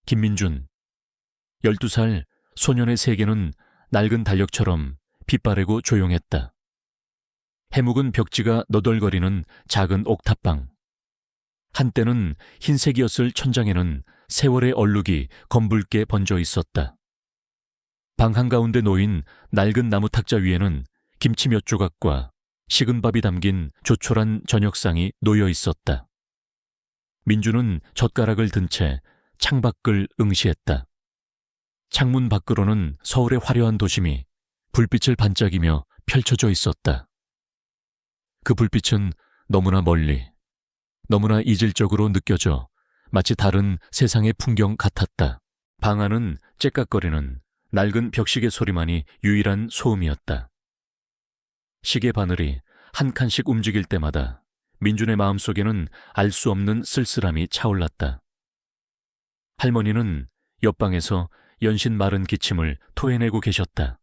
김민준. 12살 소년의 세계는 낡은 달력처럼 빛바래고 조용했다. 해묵은 벽지가 너덜거리는 작은 옥탑방. 한때는 흰색이었을 천장에는 세월의 얼룩이 검붉게 번져 있었다. 방 한가운데 놓인 낡은 나무 탁자 위에는 김치 몇 조각과 식은 밥이 담긴 조촐한 저녁상이 놓여 있었다. 민주는 젓가락을 든 채 창밖을 응시했다. 창문 밖으로는 서울의 화려한 도심이 불빛을 반짝이며 펼쳐져 있었다. 그 불빛은 너무나 멀리, 너무나 이질적으로 느껴져 마치 다른 세상의 풍경 같았다. 방 안은 째깍거리는 낡은 벽시계 소리만이 유일한 소음이었다. 시계 바늘이 한 칸씩 움직일 때마다 민준의 마음속에는 알 수 없는 쓸쓸함이 차올랐다. 할머니는 옆방에서 연신 마른 기침을 토해내고 계셨다.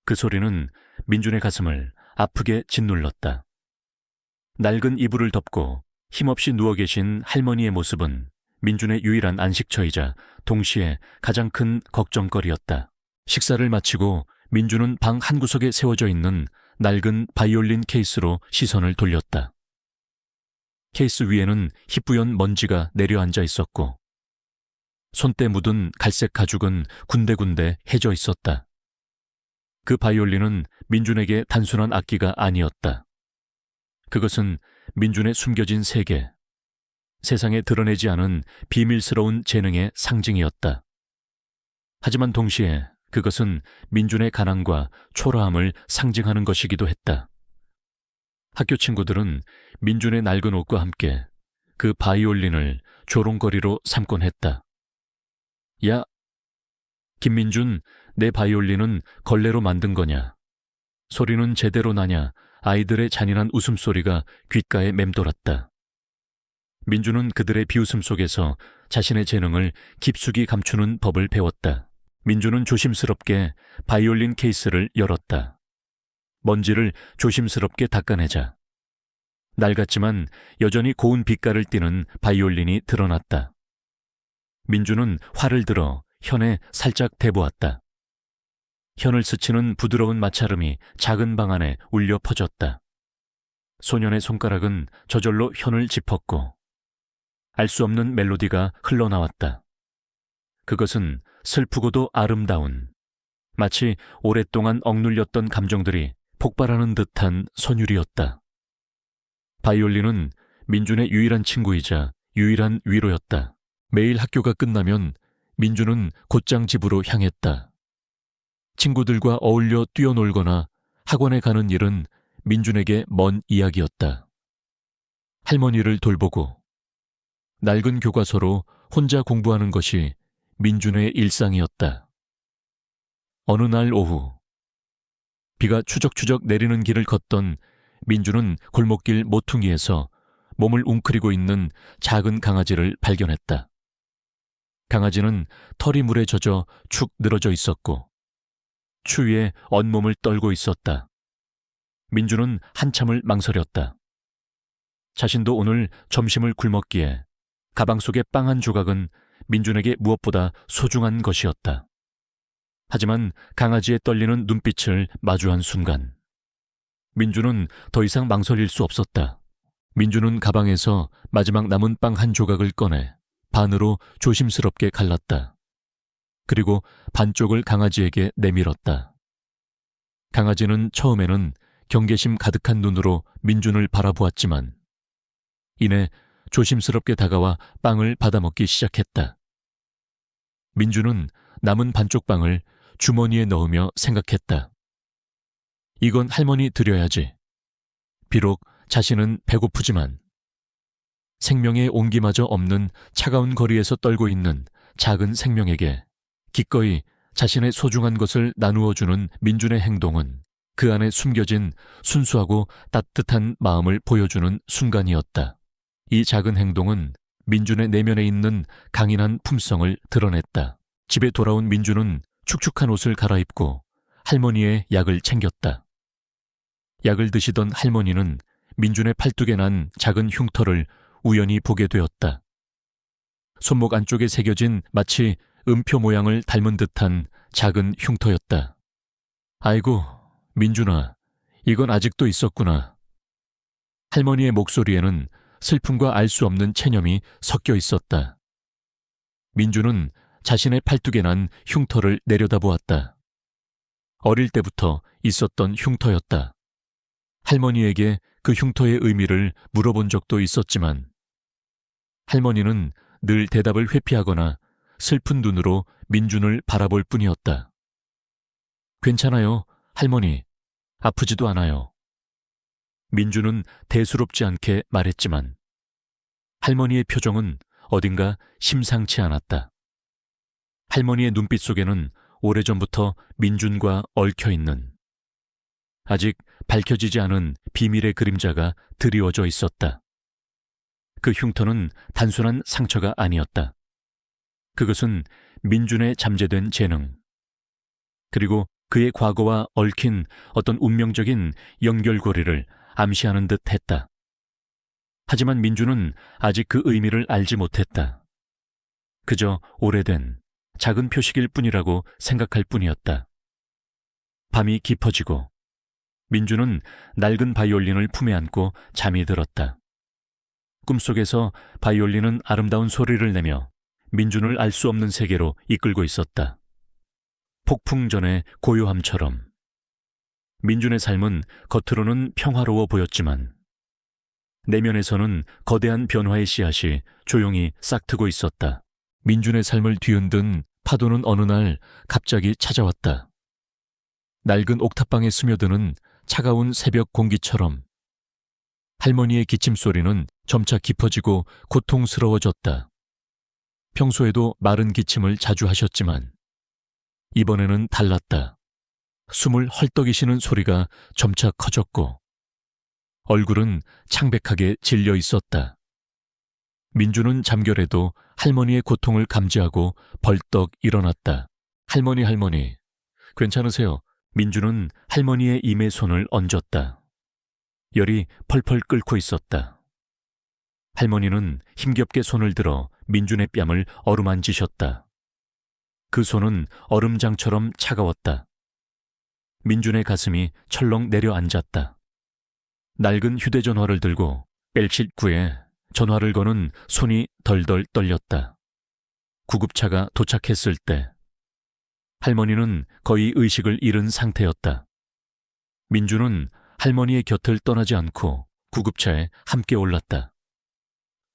그 소리는 민준의 가슴을 아프게 짓눌렀다. 낡은 이불을 덮고 힘없이 누워 계신 할머니의 모습은 민준의 유일한 안식처이자 동시에 가장 큰 걱정거리였다. 식사를 마치고 민준은 방 한구석에 세워져 있는 낡은 바이올린 케이스로 시선을 돌렸다. 케이스 위에는 희뿌연 먼지가 내려앉아 있었고 손때 묻은 갈색 가죽은 군데군데 해져 있었다. 그 바이올린은 민준에게 단순한 악기가 아니었다. 그것은 민준의 숨겨진 세계, 세상에 드러내지 않은 비밀스러운 재능의 상징이었다. 하지만 동시에 그것은 민준의 가난과 초라함을 상징하는 것이기도 했다. 학교 친구들은 민준의 낡은 옷과 함께 그 바이올린을 조롱거리로 삼곤 했다. 야, 김민준, 내 바이올린은 걸레로 만든 거냐? 소리는 제대로 나냐? 아이들의 잔인한 웃음소리가 귓가에 맴돌았다. 민준은 그들의 비웃음 속에서 자신의 재능을 깊숙이 감추는 법을 배웠다. 민준은 조심스럽게 바이올린 케이스를 열었다. 먼지를 조심스럽게 닦아내자. 낡았지만 여전히 고운 빛깔을 띠는 바이올린이 드러났다. 민준은 활을 들어 현에 살짝 대보았다. 현을 스치는 부드러운 마찰음이 작은 방 안에 울려 퍼졌다. 소년의 손가락은 저절로 현을 짚었고 알 수 없는 멜로디가 흘러나왔다. 그것은 슬프고도 아름다운, 마치 오랫동안 억눌렸던 감정들이 폭발하는 듯한 선율이었다. 바이올린은 민준의 유일한 친구이자 유일한 위로였다. 매일 학교가 끝나면 민준은 곧장 집으로 향했다. 친구들과 어울려 뛰어놀거나 학원에 가는 일은 민준에게 먼 이야기였다. 할머니를 돌보고 낡은 교과서로 혼자 공부하는 것이 민준의 일상이었다. 어느 날 오후, 비가 추적추적 내리는 길을 걷던 민준은 골목길 모퉁이에서 몸을 웅크리고 있는 작은 강아지를 발견했다. 강아지는 털이 물에 젖어 축 늘어져 있었고 추위에 온몸을 떨고 있었다. 민준은 한참을 망설였다. 자신도 오늘 점심을 굶었기에 가방 속의 빵 한 조각은 민준에게 무엇보다 소중한 것이었다. 하지만 강아지의 떨리는 눈빛을 마주한 순간 민준은 더 이상 망설일 수 없었다. 민준은 가방에서 마지막 남은 빵 한 조각을 꺼내 반으로 조심스럽게 갈랐다. 그리고 반쪽을 강아지에게 내밀었다. 강아지는 처음에는 경계심 가득한 눈으로 민준을 바라보았지만 이내 조심스럽게 다가와 빵을 받아먹기 시작했다. 민준은 남은 반쪽 빵을 주머니에 넣으며 생각했다. 이건 할머니 드려야지. 비록 자신은 배고프지만 생명의 온기마저 없는 차가운 거리에서 떨고 있는 작은 생명에게 기꺼이 자신의 소중한 것을 나누어주는 민준의 행동은 그 안에 숨겨진 순수하고 따뜻한 마음을 보여주는 순간이었다. 이 작은 행동은 민준의 내면에 있는 강인한 품성을 드러냈다. 집에 돌아온 민준은 축축한 옷을 갈아입고 할머니의 약을 챙겼다. 약을 드시던 할머니는 민준의 팔뚝에 난 작은 흉터를 우연히 보게 되었다. 손목 안쪽에 새겨진 마치 음표 모양을 닮은 듯한 작은 흉터였다. 아이고, 민준아, 이건 아직도 있었구나. 할머니의 목소리에는 슬픔과 알 수 없는 체념이 섞여 있었다. 민준은 자신의 팔뚝에 난 흉터를 내려다보았다. 어릴 때부터 있었던 흉터였다. 할머니에게 그 흉터의 의미를 물어본 적도 있었지만 할머니는 늘 대답을 회피하거나 슬픈 눈으로 민준을 바라볼 뿐이었다. 괜찮아요, 할머니. 아프지도 않아요. 민준은 대수롭지 않게 말했지만 할머니의 표정은 어딘가 심상치 않았다. 할머니의 눈빛 속에는 오래전부터 민준과 얽혀있는 아직 밝혀지지 않은 비밀의 그림자가 드리워져 있었다. 그 흉터는 단순한 상처가 아니었다. 그것은 민준의 잠재된 재능, 그리고 그의 과거와 얽힌 어떤 운명적인 연결고리를 암시하는 듯 했다. 하지만 민준은 아직 그 의미를 알지 못했다. 그저 오래된 작은 표식일 뿐이라고 생각할 뿐이었다. 밤이 깊어지고 민준은 낡은 바이올린을 품에 안고 잠이 들었다. 꿈속에서 바이올린은 아름다운 소리를 내며 민준을 알 수 없는 세계로 이끌고 있었다. 폭풍 전의 고요함처럼. 민준의 삶은 겉으로는 평화로워 보였지만 내면에서는 거대한 변화의 씨앗이 조용히 싹트고 있었다. 민준의 삶을 뒤흔든 파도는 어느 날 갑자기 찾아왔다. 낡은 옥탑방에 스며드는 차가운 새벽 공기처럼 할머니의 기침 소리는 점차 깊어지고 고통스러워졌다. 평소에도 마른 기침을 자주 하셨지만 이번에는 달랐다. 숨을 헐떡이 쉬는 소리가 점차 커졌고 얼굴은 창백하게 질려 있었다. 민준은 잠결에도 할머니의 고통을 감지하고 벌떡 일어났다. 할머니, 괜찮으세요? 민준은 할머니의 임에 손을 얹었다. 열이 펄펄 끓고 있었다. 할머니는 힘겹게 손을 들어 민준의 뺨을 어루만지셨다. 그 손은 얼음장처럼 차가웠다. 민준의 가슴이 철렁 내려앉았다. 낡은 휴대전화를 들고 벨칫구에 전화를 거는 손이 덜덜 떨렸다. 구급차가 도착했을 때 할머니는 거의 의식을 잃은 상태였다. 민준은 할머니의 곁을 떠나지 않고 구급차에 함께 올랐다.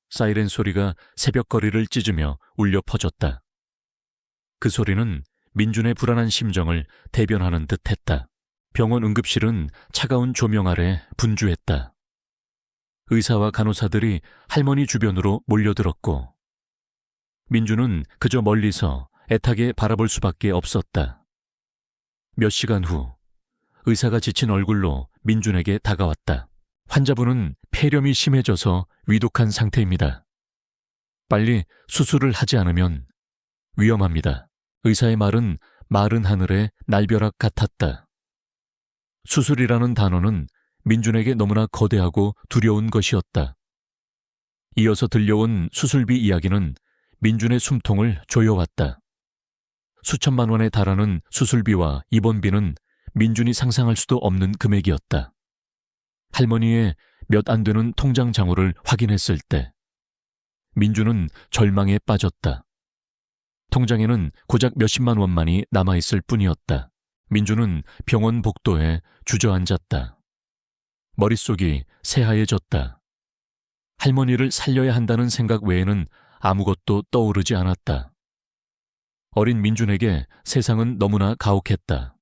사이렌 소리가 새벽거리를 찢으며 울려 퍼졌다. 그 소리는 민준의 불안한 심정을 대변하는 듯했다. 병원 응급실은 차가운 조명 아래 분주했다. 의사와 간호사들이 할머니 주변으로 몰려들었고 민준은 그저 멀리서 애타게 바라볼 수밖에 없었다. 몇 시간 후 의사가 지친 얼굴로 민준에게 다가왔다. 환자분은 폐렴이 심해져서 위독한 상태입니다. 빨리 수술을 하지 않으면 위험합니다. 의사의 말은 마른 하늘의 날벼락 같았다. 수술이라는 단어는 민준에게 너무나 거대하고 두려운 것이었다. 이어서 들려온 수술비 이야기는 민준의 숨통을 조여왔다. 수천만 원에 달하는 수술비와 입원비는 민준이 상상할 수도 없는 금액이었다. 할머니의 몇 안 되는 통장 잔고를 확인했을 때 민준은 절망에 빠졌다. 통장에는 고작 몇십만 원만이 남아있을 뿐이었다. 민준은 병원 복도에 주저앉았다. 머릿속이 새하얘졌다. 할머니를 살려야 한다는 생각 외에는 아무것도 떠오르지 않았다. 어린 민준에게 세상은 너무나 가혹했다.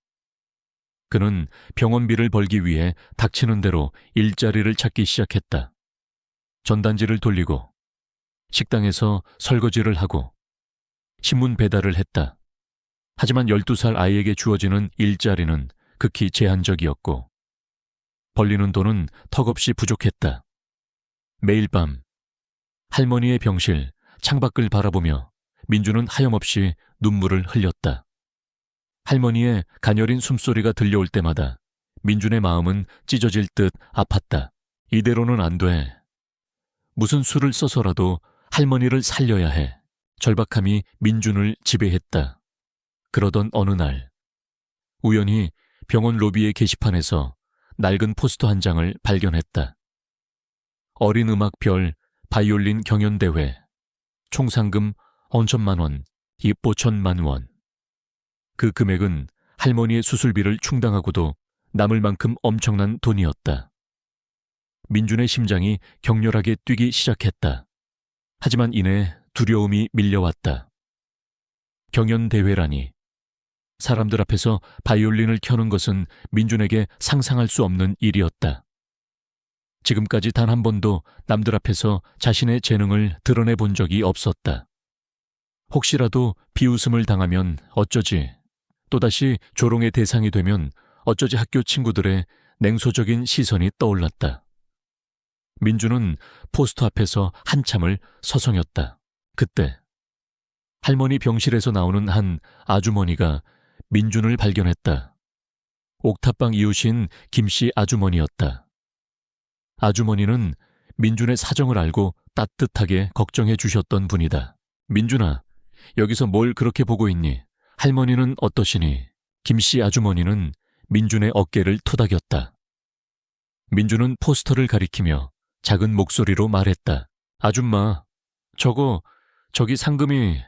그는 병원비를 벌기 위해 닥치는 대로 일자리를 찾기 시작했다. 전단지를 돌리고 식당에서 설거지를 하고 신문 배달을 했다. 하지만 12살 아이에게 주어지는 일자리는 극히 제한적이었고 벌리는 돈은 턱없이 부족했다. 매일 밤 할머니의 병실 창밖을 바라보며 민준은 하염없이 눈물을 흘렸다. 할머니의 가녀린 숨소리가 들려올 때마다 민준의 마음은 찢어질 듯 아팠다. 이대로는 안 돼. 무슨 수를 써서라도 할머니를 살려야 해. 절박함이 민준을 지배했다. 그러던 어느 날, 우연히 병원 로비의 게시판에서 낡은 포스터 한 장을 발견했다. 어린 음악별 바이올린 경연대회, 총 상금 5천만 원, 2,5천만 원. 그 금액은 할머니의 수술비를 충당하고도 남을 만큼 엄청난 돈이었다. 민준의 심장이 격렬하게 뛰기 시작했다. 하지만 이내 두려움이 밀려왔다. 경연대회라니. 사람들 앞에서 바이올린을 켜는 것은 민준에게 상상할 수 없는 일이었다. 지금까지 단 한 번도 남들 앞에서 자신의 재능을 드러내 본 적이 없었다. 혹시라도 비웃음을 당하면 어쩌지, 또다시 조롱의 대상이 되면 어쩌지 학교 친구들의 냉소적인 시선이 떠올랐다. 민준은 포스터 앞에서 한참을 서성였다. 그때 할머니 병실에서 나오는 한 아주머니가 민준을 발견했다. 옥탑방 이웃인 김씨 아주머니였다. 아주머니는 민준의 사정을 알고 따뜻하게 걱정해 주셨던 분이다. 민준아, 여기서 뭘 그렇게 보고 있니? 할머니는 어떠시니? 김씨 아주머니는 민준의 어깨를 토닥였다. 민준은 포스터를 가리키며 작은 목소리로 말했다. 아줌마, 저기 상금이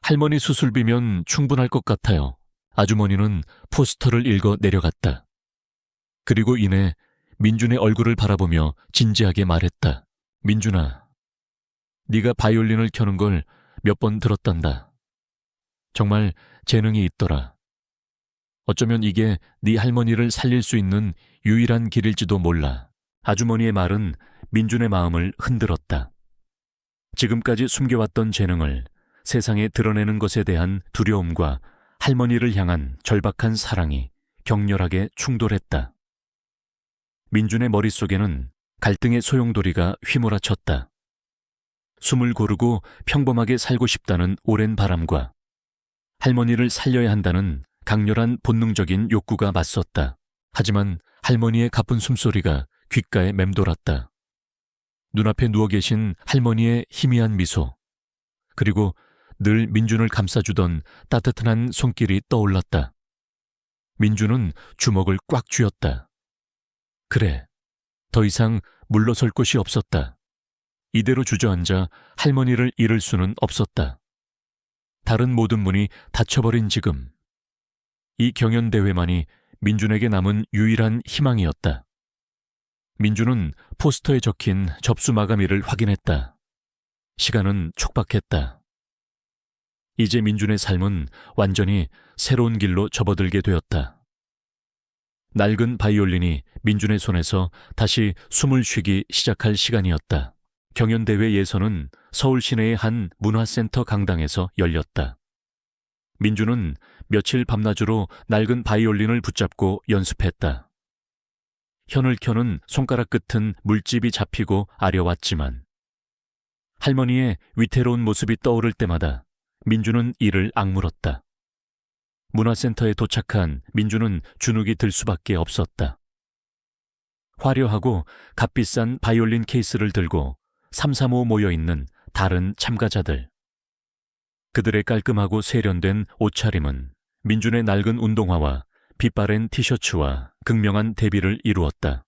할머니 수술비면 충분할 것 같아요. 아주머니는 포스터를 읽어 내려갔다. 그리고 이내 민준의 얼굴을 바라보며 진지하게 말했다. 민준아, 네가 바이올린을 켜는 걸 몇 번 들었단다. 정말 재능이 있더라. 어쩌면 이게 네 할머니를 살릴 수 있는 유일한 길일지도 몰라. 아주머니의 말은 민준의 마음을 흔들었다. 지금까지 숨겨왔던 재능을 세상에 드러내는 것에 대한 두려움과 할머니를 향한 절박한 사랑이 격렬하게 충돌했다. 민준의 머릿속에는 갈등의 소용돌이가 휘몰아쳤다. 숨을 고르고 평범하게 살고 싶다는 오랜 바람과 할머니를 살려야 한다는 강렬한 본능적인 욕구가 맞섰다. 하지만 할머니의 가쁜 숨소리가 귓가에 맴돌았다. 눈앞에 누워 계신 할머니의 희미한 미소, 그리고 늘 민준을 감싸주던 따뜻한 손길이 떠올랐다. 민준은 주먹을 꽉 쥐었다. 그래, 더 이상 물러설 곳이 없었다. 이대로 주저앉아 할머니를 잃을 수는 없었다. 다른 모든 문이 닫혀버린 지금, 이 경연대회만이 민준에게 남은 유일한 희망이었다. 민준은 포스터에 적힌 접수 마감일을 확인했다. 시간은 촉박했다. 이제 민준의 삶은 완전히 새로운 길로 접어들게 되었다. 낡은 바이올린이 민준의 손에서 다시 숨을 쉬기 시작할 시간이었다. 경연대회 예선은 서울 시내의 한 문화센터 강당에서 열렸다. 민준은 며칠 밤낮으로 낡은 바이올린을 붙잡고 연습했다. 현을 켜는 손가락 끝은 물집이 잡히고 아려왔지만 할머니의 위태로운 모습이 떠오를 때마다 민준은 이를 악물었다. 문화센터에 도착한 민준은 주눅이 들 수밖에 없었다. 화려하고 값비싼 바이올린 케이스를 들고 삼삼오오 모여있는 다른 참가자들. 그들의 깔끔하고 세련된 옷차림은 민준의 낡은 운동화와 빛바랜 티셔츠와 극명한 대비를 이루었다.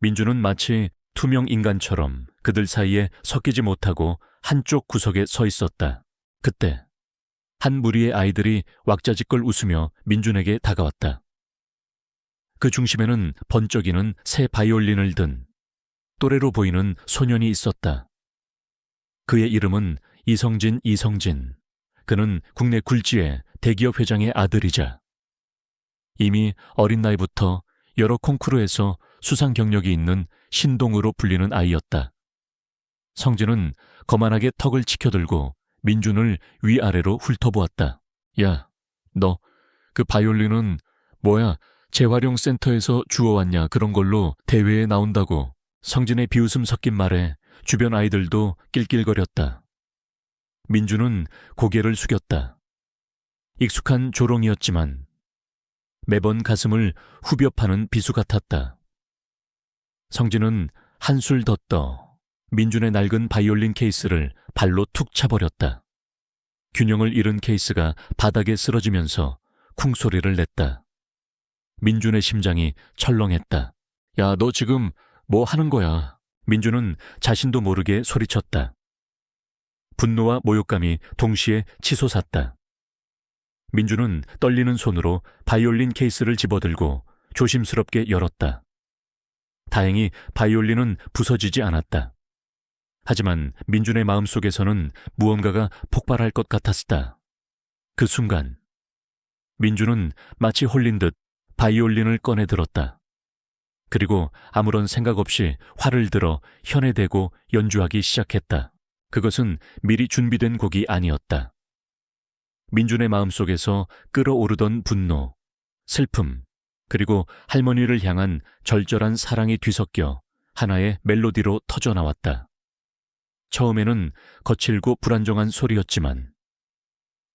민준은 마치 투명 인간처럼 그들 사이에 섞이지 못하고 한쪽 구석에 서 있었다. 그때 한 무리의 아이들이 왁자지껄 웃으며 민준에게 다가왔다. 그 중심에는 번쩍이는 새 바이올린을 든 또래로 보이는 소년이 있었다. 그의 이름은 이성진. 그는 국내 굴지의 대기업 회장의 아들이자 이미 어린 나이부터 여러 콩쿠르에서 수상 경력이 있는 신동으로 불리는 아이였다. 성진은 거만하게 턱을 치켜들고 민준을 위아래로 훑어보았다. 야, 너 그 바이올린은 뭐야, 재활용 센터에서 주워왔냐, 그런 걸로 대회에 나온다고. 성진의 비웃음 섞인 말에 주변 아이들도 낄낄거렸다. 민준은 고개를 숙였다. 익숙한 조롱이었지만 매번 가슴을 후벼 파는 비수 같았다. 성진은 한술 더 떠 민준의 낡은 바이올린 케이스를 발로 툭 차버렸다. 균형을 잃은 케이스가 바닥에 쓰러지면서 쿵소리를 냈다. 민준의 심장이 철렁했다. 야, 너 지금 뭐 하는 거야? 민준은 자신도 모르게 소리쳤다. 분노와 모욕감이 동시에 치솟았다. 민준은 떨리는 손으로 바이올린 케이스를 집어들고 조심스럽게 열었다. 다행히 바이올린은 부서지지 않았다. 하지만 민준의 마음속에서는 무언가가 폭발할 것 같았다. 그 순간 민준은 마치 홀린 듯 바이올린을 꺼내 들었다. 그리고 아무런 생각 없이 활을 들어 현에 대고 연주하기 시작했다. 그것은 미리 준비된 곡이 아니었다. 민준의 마음속에서 끓어오르던 분노, 슬픔, 그리고 할머니를 향한 절절한 사랑이 뒤섞여 하나의 멜로디로 터져나왔다. 처음에는 거칠고 불안정한 소리였지만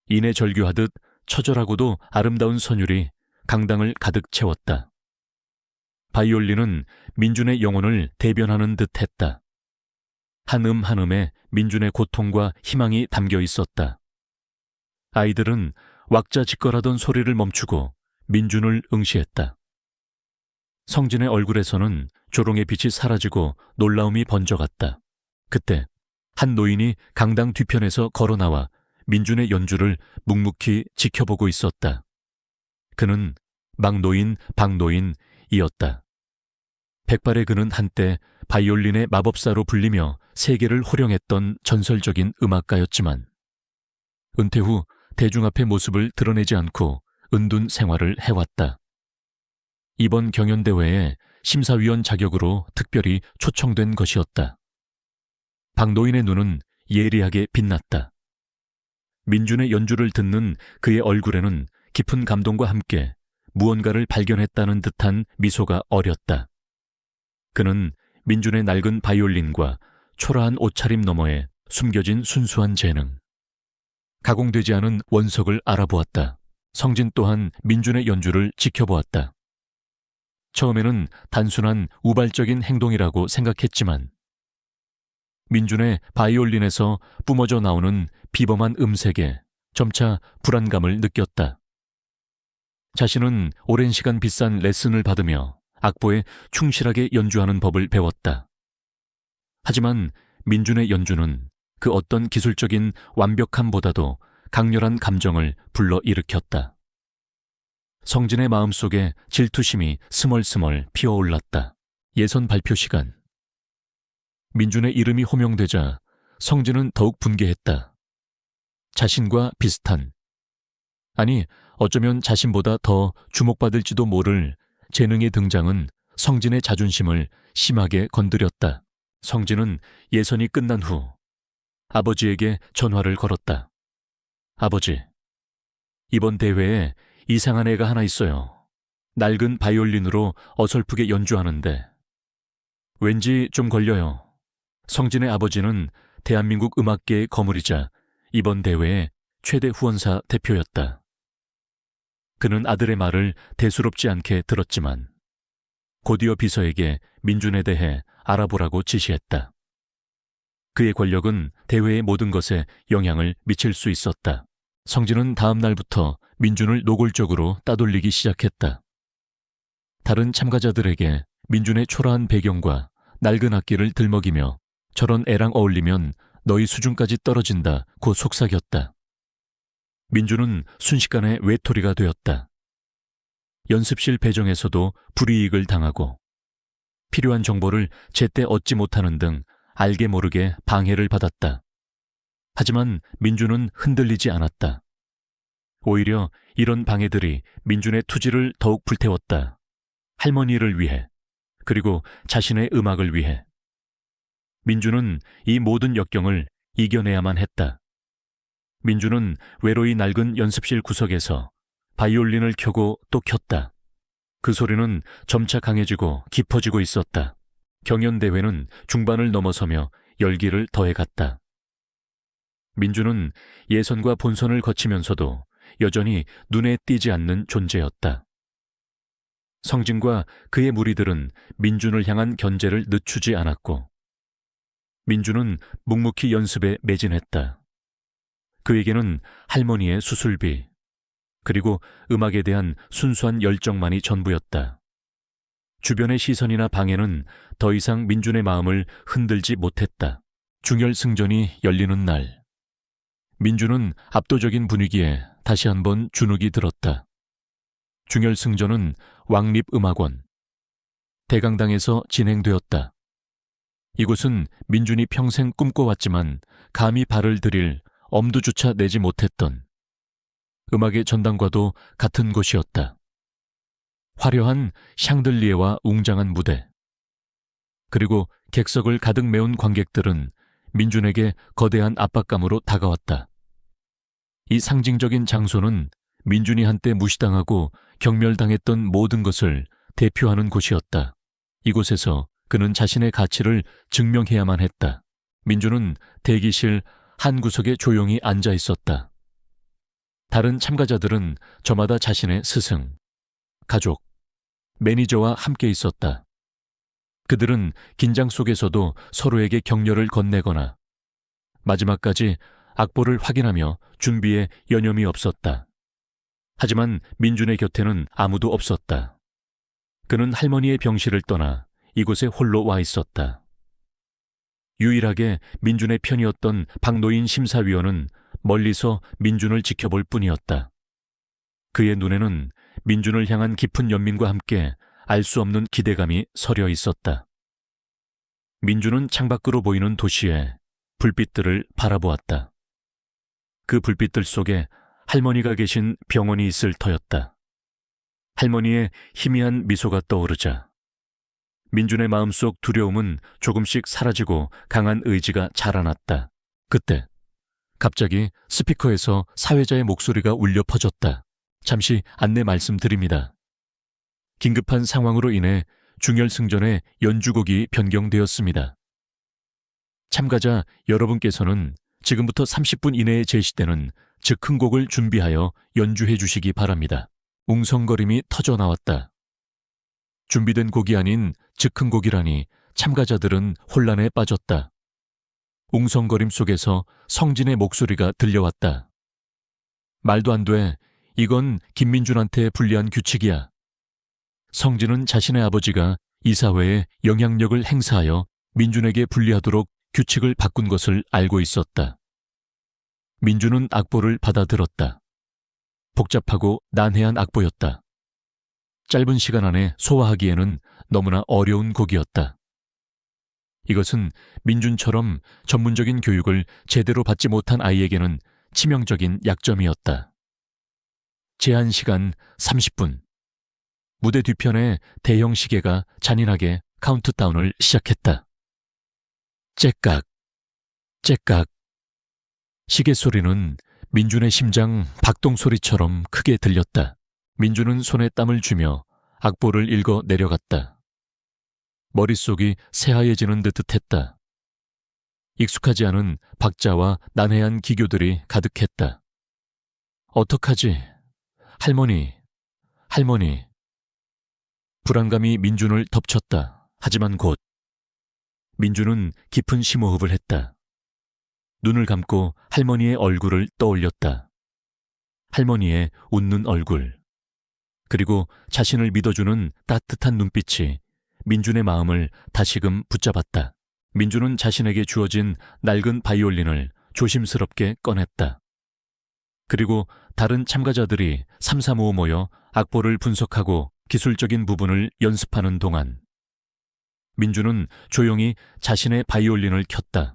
인해 절규하듯 처절하고도 아름다운 선율이 강당을 가득 채웠다. 바이올린은 민준의 영혼을 대변하는 듯 했다. 한 한 음에 민준의 고통과 희망이 담겨 있었다. 아이들은 왁자지껄하던 소리를 멈추고 민준을 응시했다. 성진의 얼굴에서는 조롱의 빛이 사라지고 놀라움이 번져갔다. 그때 한 노인이 강당 뒤편에서 걸어나와 민준의 연주를 묵묵히 지켜보고 있었다. 그는 막노인 박노인이었다. 백발의 그는 한때 바이올린의 마법사로 불리며 세계를 호령했던 전설적인 음악가였지만 은퇴 후 대중 앞의 모습을 드러내지 않고 은둔 생활을 해왔다. 이번 경연대회에 심사위원 자격으로 특별히 초청된 것이었다. 박노인의 눈은 예리하게 빛났다. 민준의 연주를 듣는 그의 얼굴에는 깊은 감동과 함께 무언가를 발견했다는 듯한 미소가 어렸다. 그는 민준의 낡은 바이올린과 초라한 옷차림 너머에 숨겨진 순수한 재능, 가공되지 않은 원석을 알아보았다. 성진 또한 민준의 연주를 지켜보았다. 처음에는 단순한 우발적인 행동이라고 생각했지만 민준의 바이올린에서 뿜어져 나오는 비범한 음색에 점차 불안감을 느꼈다. 자신은 오랜 시간 비싼 레슨을 받으며 악보에 충실하게 연주하는 법을 배웠다. 하지만 민준의 연주는 그 어떤 기술적인 완벽함보다도 강렬한 감정을 불러일으켰다. 성진의 마음속에 질투심이 스멀스멀 피어올랐다. 예선 발표 시간. 민준의 이름이 호명되자 성진은 더욱 분개했다. 자신과 비슷한, 아니 어쩌면 자신보다 더 주목받을지도 모를 재능의 등장은 성진의 자존심을 심하게 건드렸다. 성진은 예선이 끝난 후 아버지에게 전화를 걸었다. 아버지, 이번 대회에 이상한 애가 하나 있어요. 낡은 바이올린으로 어설프게 연주하는데 왠지 좀 걸려요. 성진의 아버지는 대한민국 음악계의 거물이자 이번 대회의 최대 후원사 대표였다. 그는 아들의 말을 대수롭지 않게 들었지만 곧이어 비서에게 민준에 대해 알아보라고 지시했다. 그의 권력은 대회의 모든 것에 영향을 미칠 수 있었다. 성진은 다음 날부터 민준을 노골적으로 따돌리기 시작했다. 다른 참가자들에게 민준의 초라한 배경과 낡은 악기를 들먹이며 저런 애랑 어울리면 너희 수준까지 떨어진다고 속삭였다. 민준은 순식간에 외톨이가 되었다. 연습실 배정에서도 불이익을 당하고 필요한 정보를 제때 얻지 못하는 등 알게 모르게 방해를 받았다. 하지만 민준은 흔들리지 않았다. 오히려 이런 방해들이 민준의 투지를 더욱 불태웠다. 할머니를 위해, 그리고 자신의 음악을 위해. 민준은 이 모든 역경을 이겨내야만 했다. 민준은 외로이 낡은 연습실 구석에서 바이올린을 켜고 또 켰다. 그 소리는 점차 강해지고 깊어지고 있었다. 경연대회는 중반을 넘어서며 열기를 더해갔다. 민준은 예선과 본선을 거치면서도 여전히 눈에 띄지 않는 존재였다. 성진과 그의 무리들은 민준을 향한 견제를 늦추지 않았고 민준은 묵묵히 연습에 매진했다. 그에게는 할머니의 수술비, 그리고 음악에 대한 순수한 열정만이 전부였다. 주변의 시선이나 방해는 더 이상 민준의 마음을 흔들지 못했다. 중열승전이 열리는 날, 민준은 압도적인 분위기에 다시 한번 주눅이 들었다. 중열승전은 왕립음악원, 대강당에서 진행되었다. 이곳은 민준이 평생 꿈꿔왔지만 감히 발을 들일 엄두조차 내지 못했던 음악의 전당과도 같은 곳이었다. 화려한 샹들리에와 웅장한 무대, 그리고 객석을 가득 메운 관객들은 민준에게 거대한 압박감으로 다가왔다. 이 상징적인 장소는 민준이 한때 무시당하고 경멸당했던 모든 것을 대표하는 곳이었다. 이곳에서 그는 자신의 가치를 증명해야만 했다. 민준은 대기실 한 구석에 조용히 앉아 있었다. 다른 참가자들은 저마다 자신의 스승, 가족, 매니저와 함께 있었다. 그들은 긴장 속에서도 서로에게 격려를 건네거나 마지막까지 악보를 확인하며 준비에 여념이 없었다. 하지만 민준의 곁에는 아무도 없었다. 그는 할머니의 병실을 떠나 이곳에 홀로 와 있었다. 유일하게 민준의 편이었던 박노인 심사위원은 멀리서 민준을 지켜볼 뿐이었다. 그의 눈에는 민준을 향한 깊은 연민과 함께 알 수 없는 기대감이 서려 있었다. 민준은 창밖으로 보이는 도시의 불빛들을 바라보았다. 그 불빛들 속에 할머니가 계신 병원이 있을 터였다. 할머니의 희미한 미소가 떠오르자 민준의 마음속 두려움은 조금씩 사라지고 강한 의지가 자라났다. 그때 갑자기 스피커에서 사회자의 목소리가 울려 퍼졌다. 잠시 안내 말씀드립니다. 긴급한 상황으로 인해 중열승전의 연주곡이 변경되었습니다. 참가자 여러분께서는 지금부터 30분 이내에 제시되는 즉흥곡을 준비하여 연주해 주시기 바랍니다. 웅성거림이 터져 나왔다. 준비된 곡이 아닌 즉흥곡이라니 참가자들은 혼란에 빠졌다. 웅성거림 속에서 성진의 목소리가 들려왔다. 말도 안 돼. 이건 김민준한테 불리한 규칙이야. 성진은 자신의 아버지가 이 사회에 영향력을 행사하여 민준에게 불리하도록 규칙을 바꾼 것을 알고 있었다. 민준은 악보를 받아들었다. 복잡하고 난해한 악보였다. 짧은 시간 안에 소화하기에는 너무나 어려운 곡이었다. 이것은 민준처럼 전문적인 교육을 제대로 받지 못한 아이에게는 치명적인 약점이었다. 제한 시간 30분. 무대 뒤편에 대형 시계가 잔인하게 카운트다운을 시작했다. 째깍, 째깍. 시계 소리는 민준의 심장 박동 소리처럼 크게 들렸다. 민준은 손에 땀을 쥐며 악보를 읽어 내려갔다. 머릿속이 새하얘지는 듯 했다. 익숙하지 않은 박자와 난해한 기교들이 가득했다. 어떡하지? 할머니, 할머니. 불안감이 민준을 덮쳤다. 하지만 곧 민준은 깊은 심호흡을 했다. 눈을 감고 할머니의 얼굴을 떠올렸다. 할머니의 웃는 얼굴, 그리고 자신을 믿어주는 따뜻한 눈빛이 민준의 마음을 다시금 붙잡았다. 민준은 자신에게 주어진 낡은 바이올린을 조심스럽게 꺼냈다. 그리고 다른 참가자들이 삼삼오오 모여 악보를 분석하고 기술적인 부분을 연습하는 동안 민준은 조용히 자신의 바이올린을 켰다.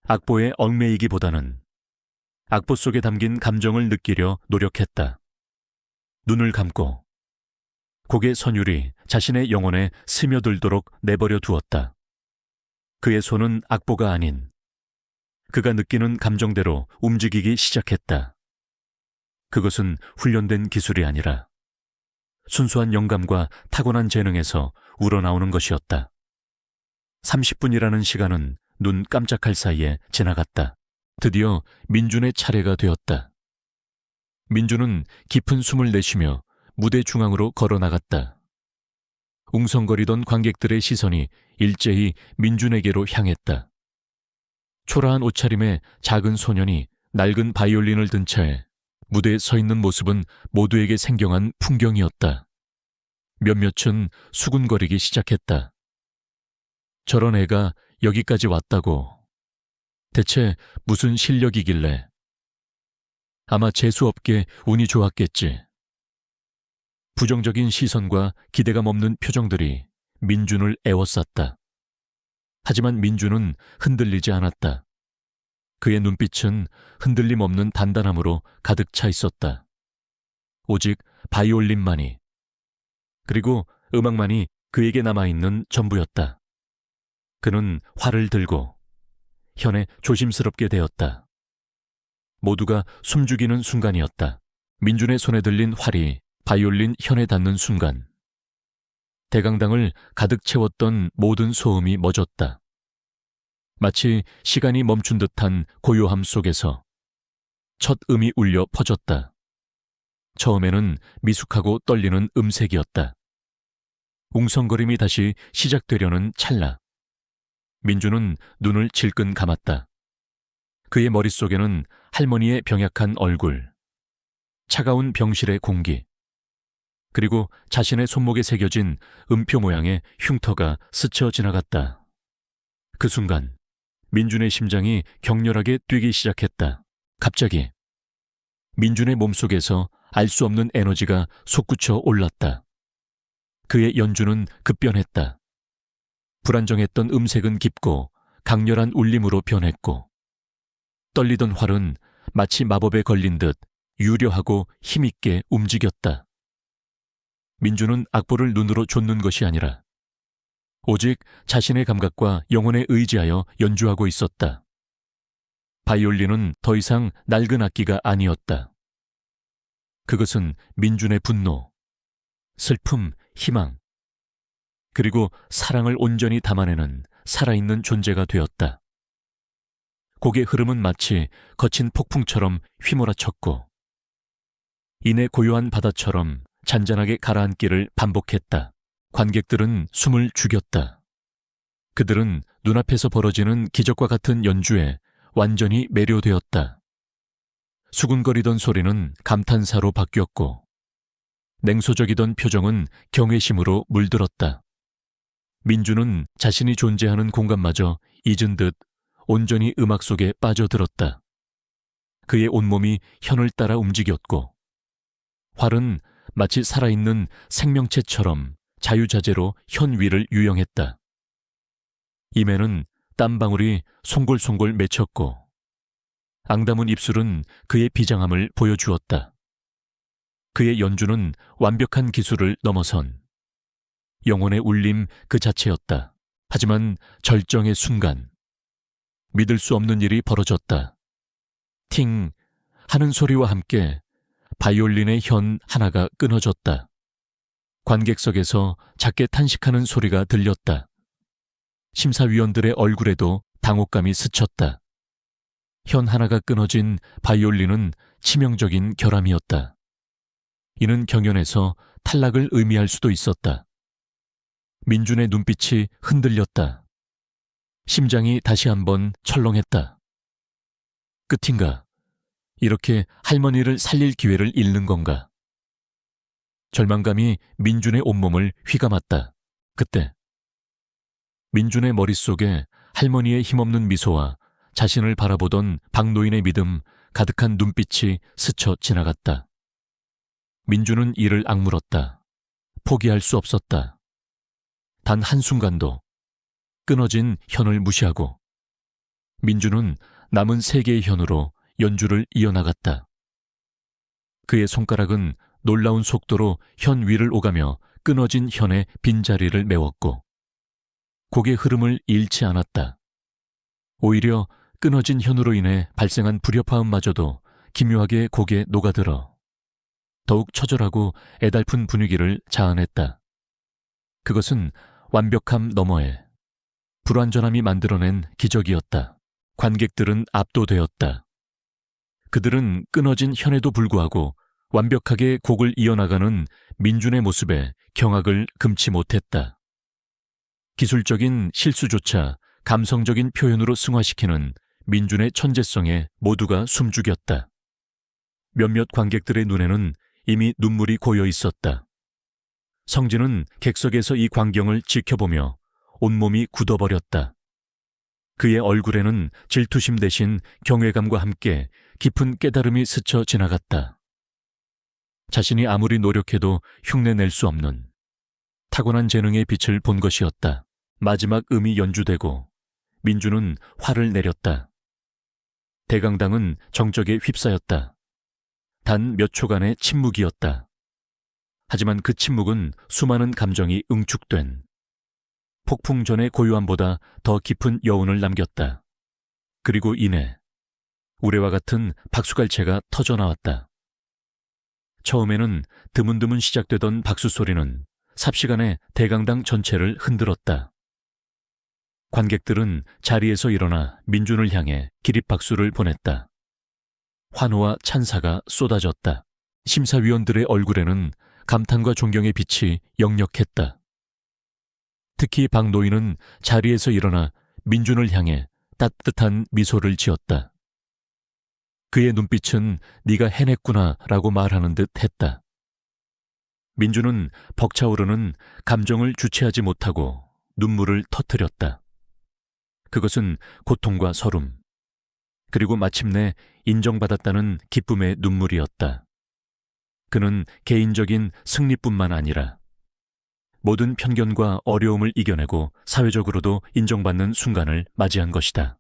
악보에 얽매이기보다는 악보 속에 담긴 감정을 느끼려 노력했다. 눈을 감고 곡의 선율이 자신의 영혼에 스며들도록 내버려 두었다. 그의 손은 악보가 아닌 그가 느끼는 감정대로 움직이기 시작했다. 그것은 훈련된 기술이 아니라 순수한 영감과 타고난 재능에서 우러나오는 것이었다. 30분이라는 시간은 눈 깜짝할 사이에 지나갔다. 드디어 민준의 차례가 되었다. 민준은 깊은 숨을 내쉬며 무대 중앙으로 걸어 나갔다. 웅성거리던 관객들의 시선이 일제히 민준에게로 향했다. 초라한 옷차림의 작은 소년이 낡은 바이올린을 든 채 무대에 서 있는 모습은 모두에게 생경한 풍경이었다. 몇몇은 수군거리기 시작했다. 저런 애가 여기까지 왔다고. 대체 무슨 실력이길래. 아마 재수없게 운이 좋았겠지. 부정적인 시선과 기대감 없는 표정들이 민준을 애워쌌다. 하지만 민준은 흔들리지 않았다. 그의 눈빛은 흔들림 없는 단단함으로 가득 차 있었다. 오직 바이올린만이, 그리고 음악만이 그에게 남아있는 전부였다. 그는 활을 들고 현에 조심스럽게 대었다. 모두가 숨죽이는 순간이었다. 민준의 손에 들린 활이 바이올린 현에 닿는 순간 대강당을 가득 채웠던 모든 소음이 멎었다. 마치 시간이 멈춘 듯한 고요함 속에서 첫 음이 울려 퍼졌다. 처음에는 미숙하고 떨리는 음색이었다. 웅성거림이 다시 시작되려는 찰나 민준은 눈을 질끈 감았다. 그의 머릿속에는 할머니의 병약한 얼굴, 차가운 병실의 공기, 그리고 자신의 손목에 새겨진 음표 모양의 흉터가 스쳐 지나갔다. 그 순간 민준의 심장이 격렬하게 뛰기 시작했다. 갑자기 민준의 몸속에서 알 수 없는 에너지가 솟구쳐 올랐다. 그의 연주는 급변했다. 불안정했던 음색은 깊고 강렬한 울림으로 변했고 떨리던 활은 마치 마법에 걸린 듯 유려하고 힘있게 움직였다. 민준은 악보를 눈으로 좇는 것이 아니라 오직 자신의 감각과 영혼에 의지하여 연주하고 있었다. 바이올린은 더 이상 낡은 악기가 아니었다. 그것은 민준의 분노, 슬픔, 희망, 그리고 사랑을 온전히 담아내는 살아있는 존재가 되었다. 곡의 흐름은 마치 거친 폭풍처럼 휘몰아쳤고 이내 고요한 바다처럼 잔잔하게 가라앉기를 반복했다. 관객들은 숨을 죽였다. 그들은 눈앞에서 벌어지는 기적과 같은 연주에 완전히 매료되었다. 수군거리던 소리는 감탄사로 바뀌었고 냉소적이던 표정은 경외심으로 물들었다. 민준은 자신이 존재하는 공간마저 잊은 듯 온전히 음악 속에 빠져들었다. 그의 온몸이 현을 따라 움직였고 활은 마치 살아있는 생명체처럼 자유자재로 현 위를 유영했다. 입에는 땀방울이 송골송골 맺혔고 앙담은 입술은 그의 비장함을 보여주었다. 그의 연주는 완벽한 기술을 넘어선 영혼의 울림 그 자체였다. 하지만 절정의 순간 믿을 수 없는 일이 벌어졌다. 팅 하는 소리와 함께 바이올린의 현 하나가 끊어졌다. 관객석에서 작게 탄식하는 소리가 들렸다. 심사위원들의 얼굴에도 당혹감이 스쳤다. 현 하나가 끊어진 바이올린은 치명적인 결함이었다. 이는 경연에서 탈락을 의미할 수도 있었다. 민준의 눈빛이 흔들렸다. 심장이 다시 한번 철렁했다. 끝인가? 이렇게 할머니를 살릴 기회를 잃는 건가? 절망감이 민준의 온몸을 휘감았다. 그때 민준의 머릿속에 할머니의 힘없는 미소와 자신을 바라보던 박노인의 믿음 가득한 눈빛이 스쳐 지나갔다. 민준은 이를 악물었다. 포기할 수 없었다. 단 한순간도 끊어진 현을 무시하고 민준은 남은 세 개의 현으로 연주를 이어나갔다. 그의 손가락은 놀라운 속도로 현 위를 오가며 끊어진 현의 빈자리를 메웠고 곡의 흐름을 잃지 않았다. 오히려 끊어진 현으로 인해 발생한 불협화음마저도 기묘하게 곡에 녹아들어 더욱 처절하고 애달픈 분위기를 자아냈다. 그것은 완벽함 너머에 불완전함이 만들어낸 기적이었다. 관객들은 압도되었다. 그들은 끊어진 현에도 불구하고 완벽하게 곡을 이어나가는 민준의 모습에 경악을 금치 못했다. 기술적인 실수조차 감성적인 표현으로 승화시키는 민준의 천재성에 모두가 숨죽였다. 몇몇 관객들의 눈에는 이미 눈물이 고여 있었다. 성진은 객석에서 이 광경을 지켜보며 온몸이 굳어버렸다. 그의 얼굴에는 질투심 대신 경외감과 함께 깊은 깨달음이 스쳐 지나갔다. 자신이 아무리 노력해도 흉내낼 수 없는 타고난 재능의 빛을 본 것이었다. 마지막 음이 연주되고 민주는 화를 내렸다. 대강당은 정적에 휩싸였다. 단 몇 초간의 침묵이었다. 하지만 그 침묵은 수많은 감정이 응축된 폭풍 전의 고요함보다 더 깊은 여운을 남겼다. 그리고 이내 우레와 같은 박수갈채가 터져나왔다. 처음에는 드문드문 시작되던 박수 소리는 삽시간에 대강당 전체를 흔들었다. 관객들은 자리에서 일어나 민준을 향해 기립박수를 보냈다. 환호와 찬사가 쏟아졌다. 심사위원들의 얼굴에는 감탄과 존경의 빛이 역력했다. 특히 박노인은 자리에서 일어나 민준을 향해 따뜻한 미소를 지었다. 그의 눈빛은 네가 해냈구나 라고 말하는 듯 했다. 민준은 벅차오르는 감정을 주체하지 못하고 눈물을 터뜨렸다. 그것은 고통과 서름, 그리고 마침내 인정받았다는 기쁨의 눈물이었다. 그는 개인적인 승리뿐만 아니라 모든 편견과 어려움을 이겨내고 사회적으로도 인정받는 순간을 맞이한 것이다.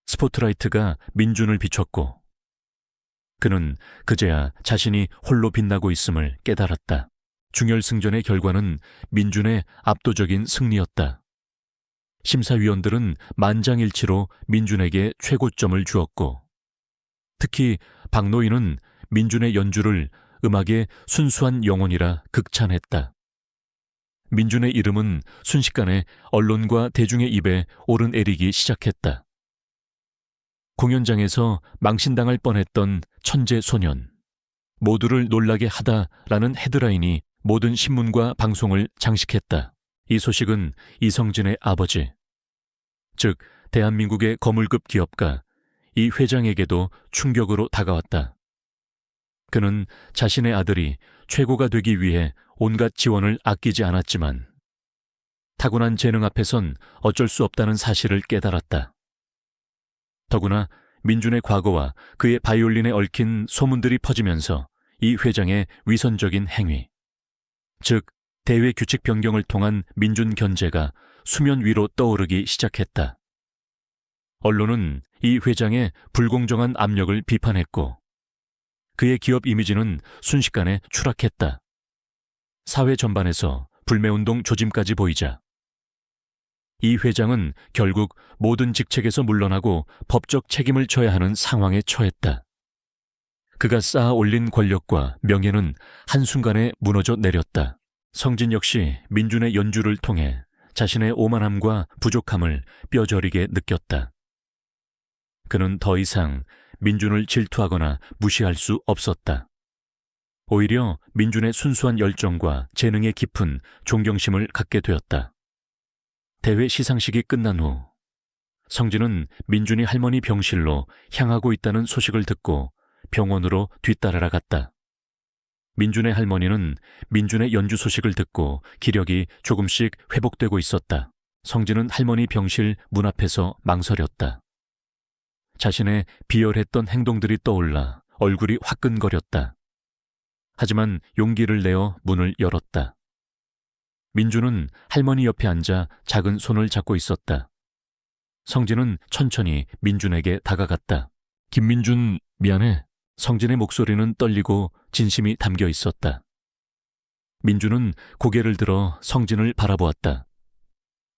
스포트라이트가 민준을 비췄고 그는 그제야 자신이 홀로 빛나고 있음을 깨달았다. 중열승전의 결과는 민준의 압도적인 승리였다. 심사위원들은 만장일치로 민준에게 최고점을 주었고 특히 박노인은 민준의 연주를 음악의 순수한 영혼이라 극찬했다. 민준의 이름은 순식간에 언론과 대중의 입에 오르내리기 시작했다. 공연장에서 망신당할 뻔했던 천재 소년, 모두를 놀라게 하다라는 헤드라인이 모든 신문과 방송을 장식했다. 이 소식은 이성진의 아버지, 즉 대한민국의 거물급 기업가 이 회장에게도 충격으로 다가왔다. 그는 자신의 아들이 최고가 되기 위해 온갖 지원을 아끼지 않았지만 타고난 재능 앞에선 어쩔 수 없다는 사실을 깨달았다. 더구나 민준의 과거와 그의 바이올린에 얽힌 소문들이 퍼지면서 이 회장의 위선적인 행위, 즉 대회 규칙 변경을 통한 민준 견제가 수면 위로 떠오르기 시작했다. 언론은 이 회장의 불공정한 압력을 비판했고 그의 기업 이미지는 순식간에 추락했다. 사회 전반에서 불매운동 조짐까지 보이자 이 회장은 결국 모든 직책에서 물러나고 법적 책임을 져야 하는 상황에 처했다. 그가 쌓아 올린 권력과 명예는 한순간에 무너져 내렸다. 성진 역시 민준의 연주를 통해 자신의 오만함과 부족함을 뼈저리게 느꼈다. 그는 더 이상 민준을 질투하거나 무시할 수 없었다. 오히려 민준의 순수한 열정과 재능의 깊은 존경심을 갖게 되었다. 대회 시상식이 끝난 후 성진은 민준이 할머니 병실로 향하고 있다는 소식을 듣고 병원으로 뒤따라 갔다. 민준의 할머니는 민준의 연주 소식을 듣고 기력이 조금씩 회복되고 있었다. 성진은 할머니 병실 문 앞에서 망설였다. 자신의 비열했던 행동들이 떠올라 얼굴이 화끈거렸다. 하지만 용기를 내어 문을 열었다. 민준은 할머니 옆에 앉아 작은 손을 잡고 있었다. 성진은 천천히 민준에게 다가갔다. 김민준, 미안해. 성진의 목소리는 떨리고 진심이 담겨 있었다. 민준은 고개를 들어 성진을 바라보았다.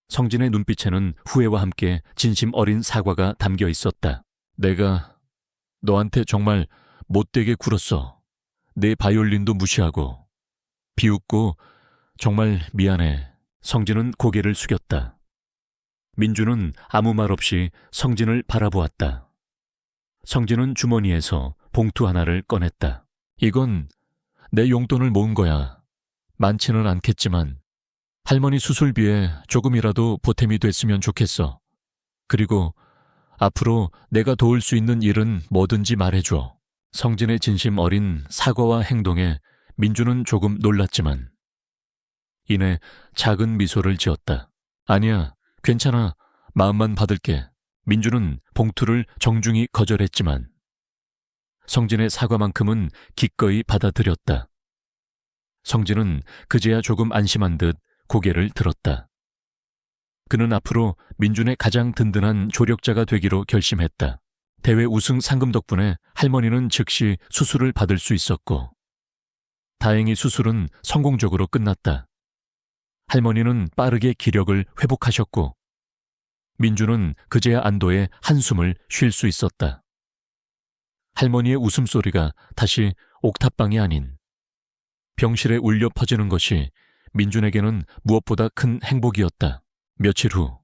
성진의 눈빛에는 후회와 함께 진심 어린 사과가 담겨 있었다. 내가 너한테 정말 못되게 굴었어. 내 바이올린도 무시하고 비웃고 정말 미안해. 성진은 고개를 숙였다. 민준은 아무 말 없이 성진을 바라보았다. 성진은 주머니에서 봉투 하나를 꺼냈다. 이건 내 용돈을 모은 거야. 많지는 않겠지만 할머니 수술비에 조금이라도 보탬이 됐으면 좋겠어. 그리고 앞으로 내가 도울 수 있는 일은 뭐든지 말해줘. 성진의 진심 어린 사과와 행동에 민주는 조금 놀랐지만 이내 작은 미소를 지었다. 아니야, 괜찮아. 마음만 받을게. 민주는 봉투를 정중히 거절했지만 성진의 사과만큼은 기꺼이 받아들였다. 성진은 그제야 조금 안심한 듯 고개를 들었다. 그는 앞으로 민준의 가장 든든한 조력자가 되기로 결심했다. 대회 우승 상금 덕분에 할머니는 즉시 수술을 받을 수 있었고 다행히 수술은 성공적으로 끝났다. 할머니는 빠르게 기력을 회복하셨고 민주는 그제야 안도의 한숨을 쉴 수 있었다. 할머니의 웃음소리가 다시 옥탑방이 아닌 병실에 울려 퍼지는 것이 민준에게는 무엇보다 큰 행복이었다. 며칠 후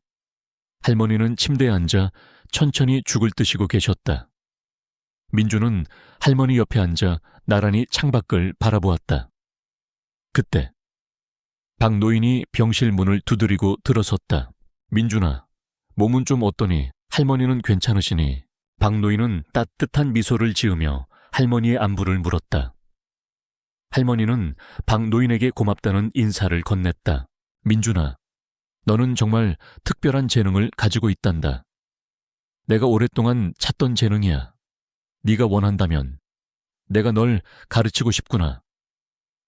할머니는 침대에 앉아 천천히 죽을 뜨시고 계셨다. 민준은 할머니 옆에 앉아 나란히 창밖을 바라보았다. 그때 박 노인이 병실 문을 두드리고 들어섰다. 민준아, 몸은 좀 어떠니? 할머니는 괜찮으시니? 박 노인은 따뜻한 미소를 지으며 할머니의 안부를 물었다. 할머니는 박 노인에게 고맙다는 인사를 건넸다. 민준아, 너는 정말 특별한 재능을 가지고 있단다. 내가 오랫동안 찾던 재능이야. 네가 원한다면 내가 널 가르치고 싶구나.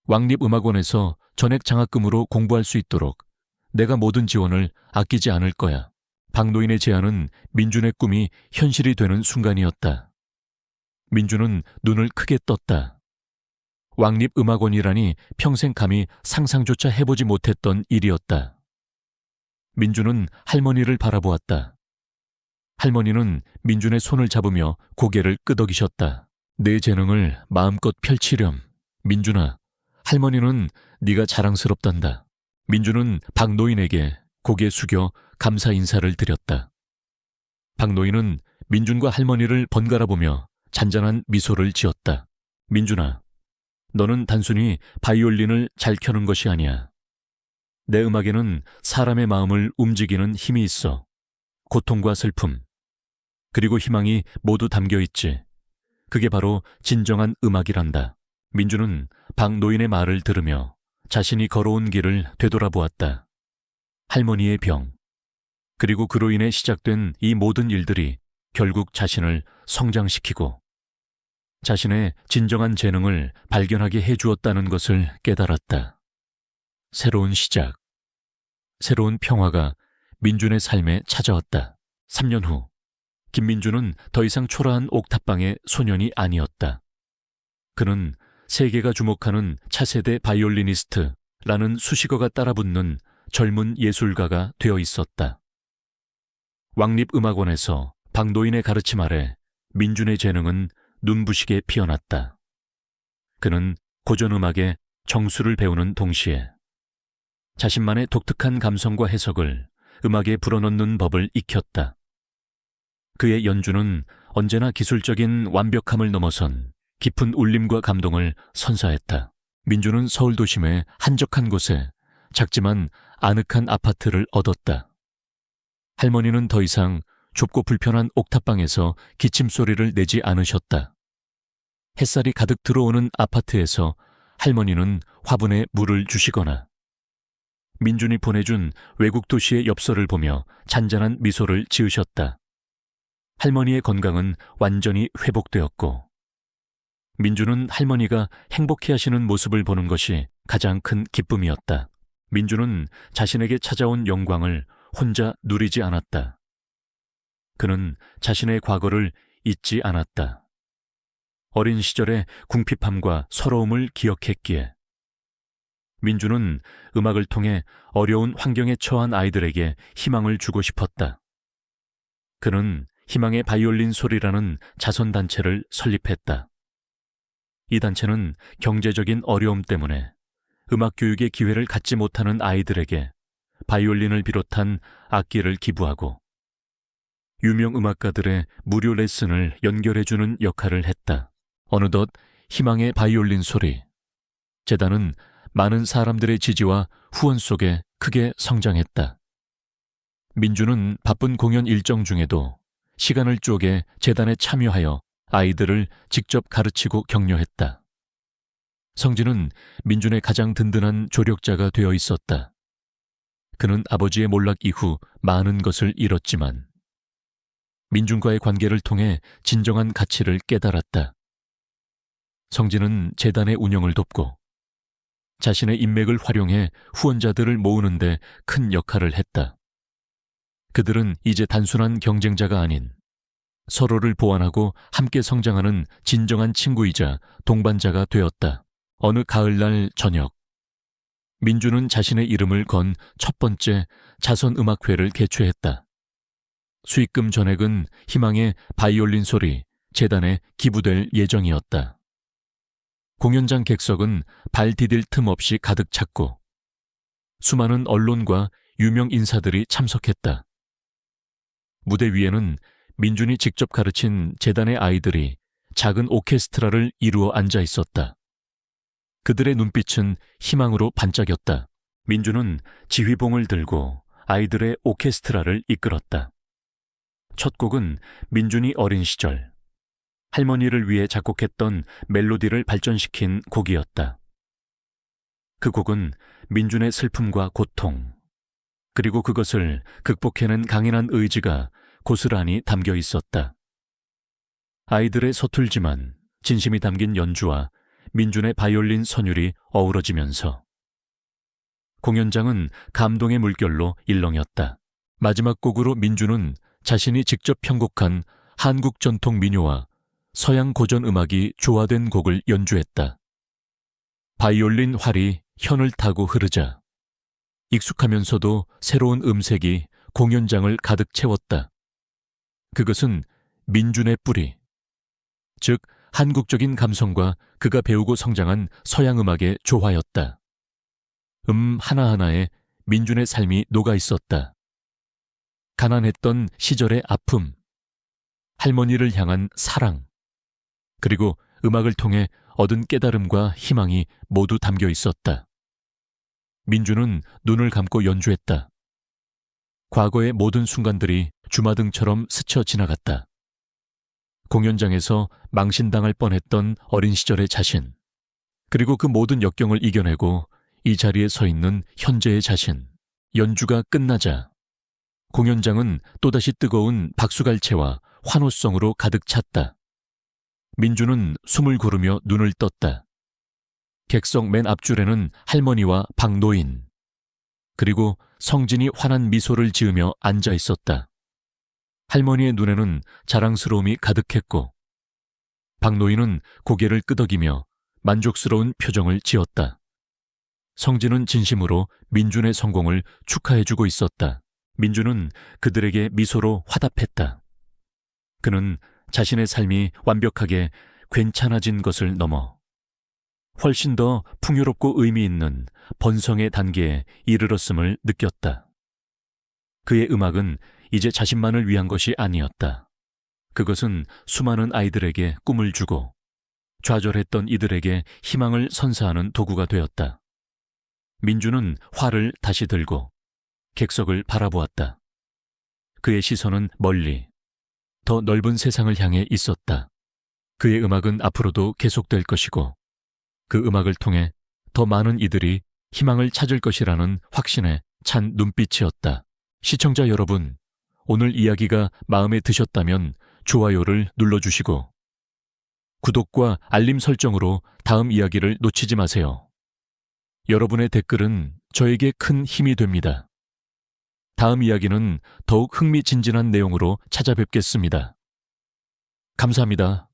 왕립음악원에서 전액 장학금으로 공부할 수 있도록 내가 모든 지원을 아끼지 않을 거야. 박노인의 제안은 민준의 꿈이 현실이 되는 순간이었다. 민준은 눈을 크게 떴다. 왕립음악원이라니 평생 감히 상상조차 해보지 못했던 일이었다. 민준은 할머니를 바라보았다. 할머니는 민준의 손을 잡으며 고개를 끄덕이셨다. 내 재능을 마음껏 펼치렴. 민준아, 할머니는 네가 자랑스럽단다. 민준은 박노인에게 고개 숙여 감사 인사를 드렸다. 박노인은 민준과 할머니를 번갈아 보며 잔잔한 미소를 지었다. 민준아, 너는 단순히 바이올린을 잘 켜는 것이 아니야. 내 음악에는 사람의 마음을 움직이는 힘이 있어. 고통과 슬픔, 그리고 희망이 모두 담겨 있지. 그게 바로 진정한 음악이란다. 민준은 박노인의 말을 들으며 자신이 걸어온 길을 되돌아보았다. 할머니의 병, 그리고 그로 인해 시작된 이 모든 일들이 결국 자신을 성장시키고 자신의 진정한 재능을 발견하게 해주었다는 것을 깨달았다. 새로운 시작, 새로운 평화가 민준의 삶에 찾아왔다. 3년 후, 김민준은 더 이상 초라한 옥탑방의 소년이 아니었다. 그는 세계가 주목하는 차세대 바이올리니스트라는 수식어가 따라붙는 젊은 예술가가 되어 있었다. 왕립음악원에서 박노인의 가르침 아래 민준의 재능은 눈부시게 피어났다. 그는 고전음악의 정수를 배우는 동시에 자신만의 독특한 감성과 해석을 음악에 불어넣는 법을 익혔다. 그의 연주는 언제나 기술적인 완벽함을 넘어선 깊은 울림과 감동을 선사했다. 민준은 서울 도심의 한적한 곳에 작지만 아늑한 아파트를 얻었다. 할머니는 더 이상 좁고 불편한 옥탑방에서 기침소리를 내지 않으셨다. 햇살이 가득 들어오는 아파트에서 할머니는 화분에 물을 주시거나 민준이 보내준 외국 도시의 엽서를 보며 잔잔한 미소를 지으셨다. 할머니의 건강은 완전히 회복되었고 민준은 할머니가 행복해하시는 모습을 보는 것이 가장 큰 기쁨이었다. 민준은 자신에게 찾아온 영광을 혼자 누리지 않았다. 그는 자신의 과거를 잊지 않았다. 어린 시절의 궁핍함과 서러움을 기억했기에 민준은 음악을 통해 어려운 환경에 처한 아이들에게 희망을 주고 싶었다. 그는 희망의 바이올린 소리라는 자선단체를 설립했다. 이 단체는 경제적인 어려움 때문에 음악 교육의 기회를 갖지 못하는 아이들에게 바이올린을 비롯한 악기를 기부하고 유명 음악가들의 무료 레슨을 연결해주는 역할을 했다. 어느덧 희망의 바이올린 소리, 재단은 많은 사람들의 지지와 후원 속에 크게 성장했다. 민준은 바쁜 공연 일정 중에도 시간을 쪼개 재단에 참여하여 아이들을 직접 가르치고 격려했다. 성진은 민준의 가장 든든한 조력자가 되어 있었다. 그는 아버지의 몰락 이후 많은 것을 잃었지만 민준과의 관계를 통해 진정한 가치를 깨달았다. 성진은 재단의 운영을 돕고 자신의 인맥을 활용해 후원자들을 모으는 데 큰 역할을 했다. 그들은 이제 단순한 경쟁자가 아닌 서로를 보완하고 함께 성장하는 진정한 친구이자 동반자가 되었다. 어느 가을날 저녁, 민주는 자신의 이름을 건 첫 번째 자선음악회를 개최했다. 수익금 전액은 희망의 바이올린 소리 재단에 기부될 예정이었다. 공연장 객석은 발 디딜 틈 없이 가득 찼고 수많은 언론과 유명 인사들이 참석했다. 무대 위에는 민준이 직접 가르친 재단의 아이들이 작은 오케스트라를 이루어 앉아 있었다. 그들의 눈빛은 희망으로 반짝였다. 민준은 지휘봉을 들고 아이들의 오케스트라를 이끌었다. 첫 곡은 민준이 어린 시절 할머니를 위해 작곡했던 멜로디를 발전시킨 곡이었다. 그 곡은 민준의 슬픔과 고통, 그리고 그것을 극복해낸 강인한 의지가 고스란히 담겨 있었다. 아이들의 서툴지만 진심이 담긴 연주와 민준의 바이올린 선율이 어우러지면서 공연장은 감동의 물결로 일렁였다. 마지막 곡으로 민준은 자신이 직접 편곡한 한국 전통 민요와 서양 고전 음악이 조화된 곡을 연주했다. 바이올린 활이 현을 타고 흐르자 익숙하면서도 새로운 음색이 공연장을 가득 채웠다. 그것은 민준의 뿌리, 즉 한국적인 감성과 그가 배우고 성장한 서양 음악의 조화였다. 하나하나에 민준의 삶이 녹아 있었다. 가난했던 시절의 아픔, 할머니를 향한 사랑, 그리고 음악을 통해 얻은 깨달음과 희망이 모두 담겨 있었다. 민준은 눈을 감고 연주했다. 과거의 모든 순간들이 주마등처럼 스쳐 지나갔다. 공연장에서 망신당할 뻔했던 어린 시절의 자신, 그리고 그 모든 역경을 이겨내고 이 자리에 서 있는 현재의 자신. 연주가 끝나자 공연장은 또다시 뜨거운 박수갈채와 환호성으로 가득 찼다. 민준은 숨을 고르며 눈을 떴다. 객석 맨 앞줄에는 할머니와 박노인, 그리고 성진이 환한 미소를 지으며 앉아 있었다. 할머니의 눈에는 자랑스러움이 가득했고 박노인은 고개를 끄덕이며 만족스러운 표정을 지었다. 성진은 진심으로 민준의 성공을 축하해주고 있었다. 민준은 그들에게 미소로 화답했다. 그는 자신의 삶이 완벽하게 괜찮아진 것을 넘어 훨씬 더 풍요롭고 의미 있는 번성의 단계에 이르렀음을 느꼈다. 그의 음악은 이제 자신만을 위한 것이 아니었다. 그것은 수많은 아이들에게 꿈을 주고 좌절했던 이들에게 희망을 선사하는 도구가 되었다. 민준은 활을 다시 들고 객석을 바라보았다. 그의 시선은 멀리, 더 넓은 세상을 향해 있었다. 그의 음악은 앞으로도 계속될 것이고 그 음악을 통해 더 많은 이들이 희망을 찾을 것이라는 확신에 찬 눈빛이었다. 시청자 여러분, 오늘 이야기가 마음에 드셨다면 좋아요를 눌러주시고 구독과 알림 설정으로 다음 이야기를 놓치지 마세요. 여러분의 댓글은 저에게 큰 힘이 됩니다. 다음 이야기는 더욱 흥미진진한 내용으로 찾아뵙겠습니다. 감사합니다.